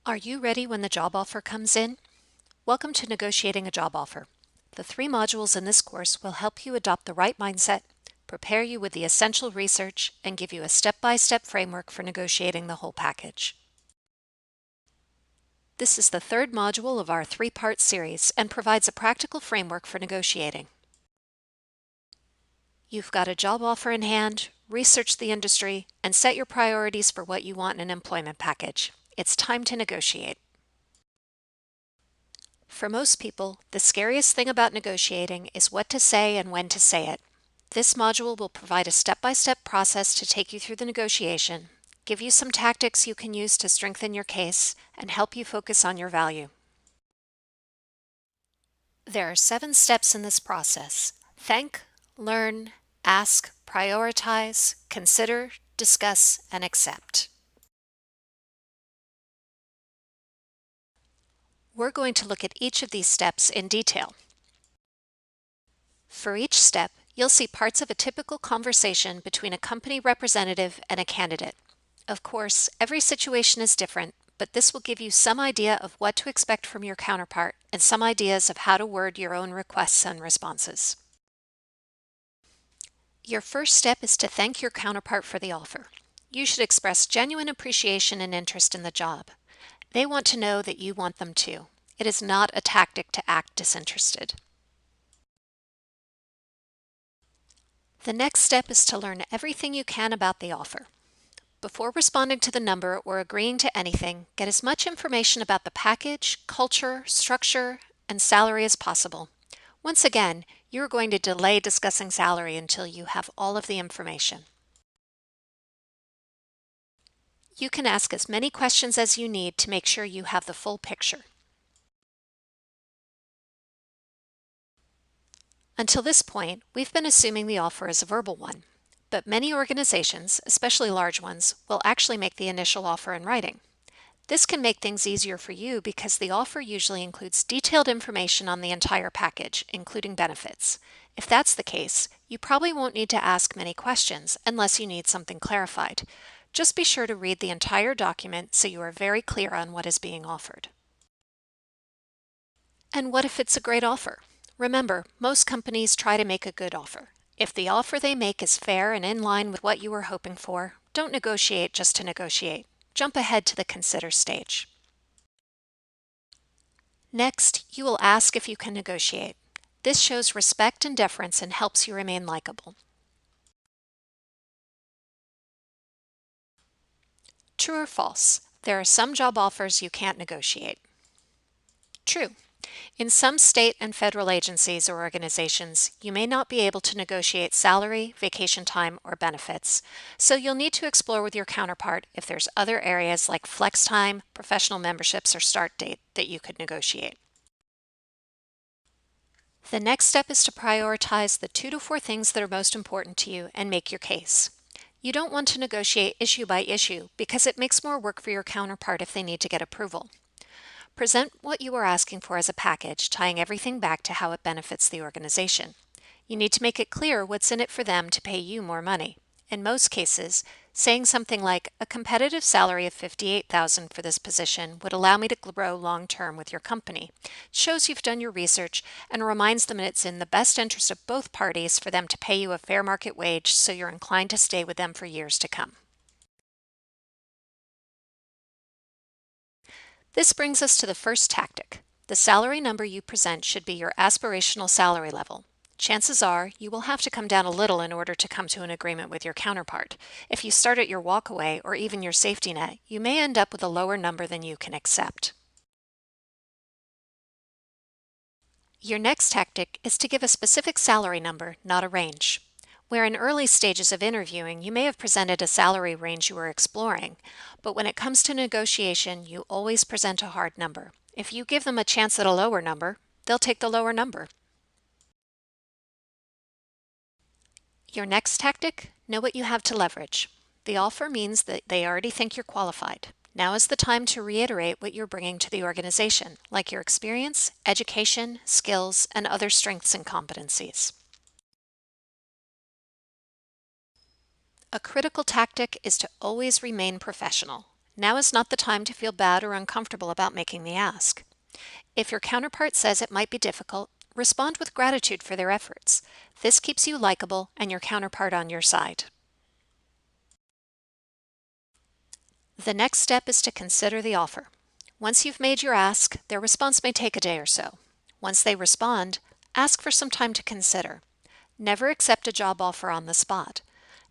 Are you ready when the job offer comes in? Welcome to Negotiating a Job Offer. The 3 modules in this course will help you adopt the right mindset, prepare you with the essential research, and give you a step-by-step framework for negotiating the whole package. This is the 3rd module of our 3-part series and provides a practical framework for negotiating. You've got a job offer in hand, research the industry, and set your priorities for what you want in an employment package. It's time to negotiate. For most people, the scariest thing about negotiating is what to say and when to say it. This module will provide a step-by-step process to take you through the negotiation, give you some tactics you can use to strengthen your case, and help you focus on your value. There are 7 steps in this process: thank, learn, ask, prioritize, consider, discuss, and accept. We're going to look at each of these steps in detail. For each step, you'll see parts of a typical conversation between a company representative and a candidate. Of course, every situation is different, but this will give you some idea of what to expect from your counterpart and some ideas of how to word your own requests and responses. Your first step is to thank your counterpart for the offer. You should express genuine appreciation and interest in the job. They want to know that you want them too. It is not a tactic to act disinterested. The next step is to learn everything you can about the offer. Before responding to the number or agreeing to anything, get as much information about the package, culture, structure, and salary as possible. Once again, you're going to delay discussing salary until you have all of the information. You can ask as many questions as you need to make sure you have the full picture. Until this point, we've been assuming the offer is a verbal one, but many organizations, especially large ones, will actually make the initial offer in writing. This can make things easier for you because the offer usually includes detailed information on the entire package, including benefits. If that's the case, you probably won't need to ask many questions unless you need something clarified. Just be sure to read the entire document so you are very clear on what is being offered. And what if it's a great offer? Remember, most companies try to make a good offer. If the offer they make is fair and in line with what you were hoping for, don't negotiate just to negotiate. Jump ahead to the consider stage. Next, you will ask if you can negotiate. This shows respect and deference and helps you remain likable. True or false? There are some job offers you can't negotiate. True. In some state and federal agencies or organizations, you may not be able to negotiate salary, vacation time, or benefits, so you'll need to explore with your counterpart if there's other areas like flex time, professional memberships, or start date that you could negotiate. The next step is to prioritize the 2 to 4 things that are most important to you and make your case. You don't want to negotiate issue by issue because it makes more work for your counterpart if they need to get approval. Present what you are asking for as a package, tying everything back to how it benefits the organization. You need to make it clear what's in it for them to pay you more money. In most cases, saying something like, a competitive salary of $58,000 for this position would allow me to grow long-term with your company, shows you've done your research and reminds them that it's in the best interest of both parties for them to pay you a fair market wage so you're inclined to stay with them for years to come. This brings us to the first tactic. The salary number you present should be your aspirational salary level. Chances are you will have to come down a little in order to come to an agreement with your counterpart. If you start at your walkaway or even your safety net, you may end up with a lower number than you can accept. Your next tactic is to give a specific salary number, not a range. Where in early stages of interviewing, you may have presented a salary range you were exploring, but when it comes to negotiation, you always present a hard number. If you give them a chance at a lower number, they'll take the lower number. Your next tactic, know what you have to leverage. The offer means that they already think you're qualified. Now is the time to reiterate what you're bringing to the organization, like your experience, education, skills, and other strengths and competencies. A critical tactic is to always remain professional. Now is not the time to feel bad or uncomfortable about making the ask. If your counterpart says it might be difficult, respond with gratitude for their efforts. This keeps you likable and your counterpart on your side. The next step is to consider the offer. Once you've made your ask, their response may take a day or so. Once they respond, ask for some time to consider. Never accept a job offer on the spot.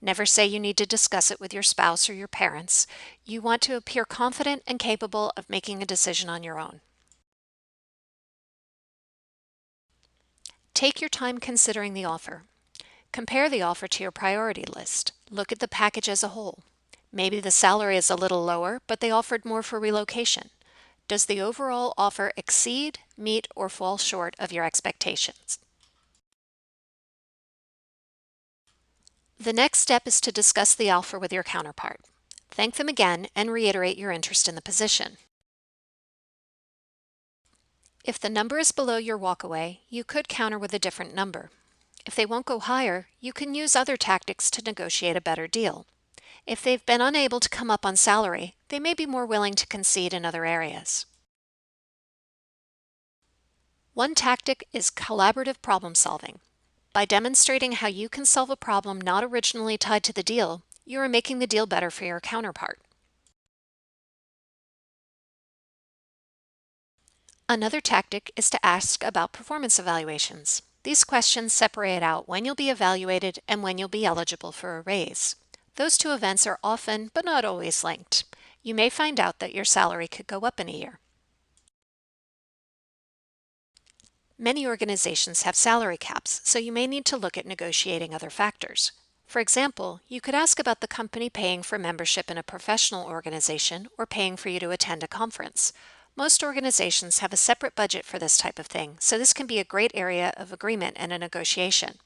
Never say you need to discuss it with your spouse or your parents. You want to appear confident and capable of making a decision on your own. Take your time considering the offer. Compare the offer to your priority list. Look at the package as a whole. Maybe the salary is a little lower, but they offered more for relocation. Does the overall offer exceed, meet, or fall short of your expectations? The next step is to discuss the offer with your counterpart. Thank them again and reiterate your interest in the position. If the number is below your walkaway, you could counter with a different number. If they won't go higher, you can use other tactics to negotiate a better deal. If they've been unable to come up on salary, they may be more willing to concede in other areas. One tactic is collaborative problem solving. By demonstrating how you can solve a problem not originally tied to the deal, you are making the deal better for your counterpart. Another tactic is to ask about performance evaluations. These questions separate out when you'll be evaluated and when you'll be eligible for a raise. Those two events are often, but not always, linked. You may find out that your salary could go up in a year. Many organizations have salary caps, so you may need to look at negotiating other factors. For example, you could ask about the company paying for membership in a professional organization or paying for you to attend a conference. Most organizations have a separate budget for this type of thing, so this can be a great area of agreement and a negotiation.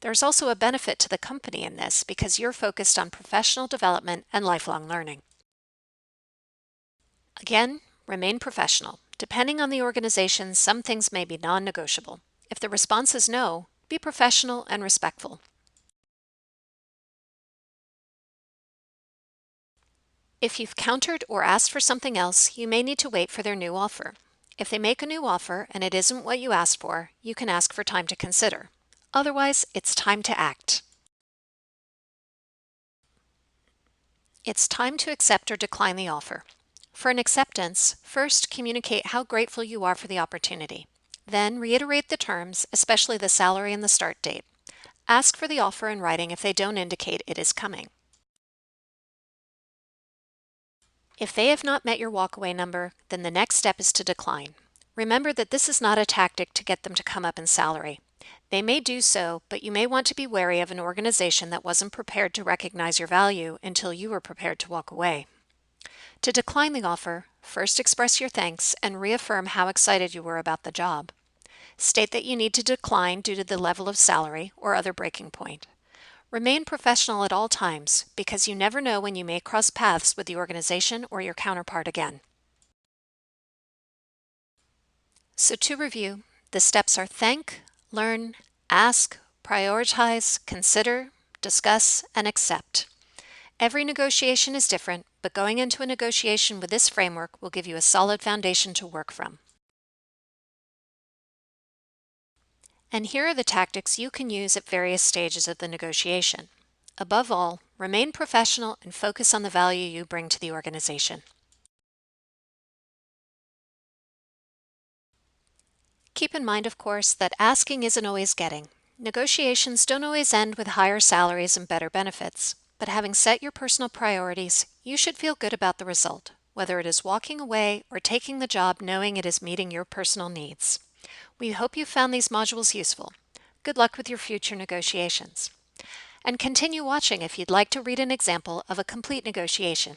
There's also a benefit to the company in this because you're focused on professional development and lifelong learning. Again, remain professional. Depending on the organization, some things may be non-negotiable. If the response is no, be professional and respectful. If you've countered or asked for something else, you may need to wait for their new offer. If they make a new offer and it isn't what you asked for, you can ask for time to consider. Otherwise, it's time to act. It's time to accept or decline the offer. For an acceptance, first communicate how grateful you are for the opportunity. Then reiterate the terms, especially the salary and the start date. Ask for the offer in writing if they don't indicate it is coming. If they have not met your walkaway number, then the next step is to decline. Remember that this is not a tactic to get them to come up in salary. They may do so, but you may want to be wary of an organization that wasn't prepared to recognize your value until you were prepared to walk away. To decline the offer, first express your thanks and reaffirm how excited you were about the job. State that you need to decline due to the level of salary or other breaking point. Remain professional at all times because you never know when you may cross paths with the organization or your counterpart again. So to review, the steps are thank, learn, ask, prioritize, consider, discuss, and accept. Every negotiation is different, but going into a negotiation with this framework will give you a solid foundation to work from. And here are the tactics you can use at various stages of the negotiation. Above all, remain professional and focus on the value you bring to the organization. Keep in mind, of course, that asking isn't always getting. Negotiations don't always end with higher salaries and better benefits, but having set your personal priorities, you should feel good about the result, whether it is walking away or taking the job knowing it is meeting your personal needs. We hope you found these modules useful. Good luck with your future negotiations. And continue watching if you'd like to read an example of a complete negotiation.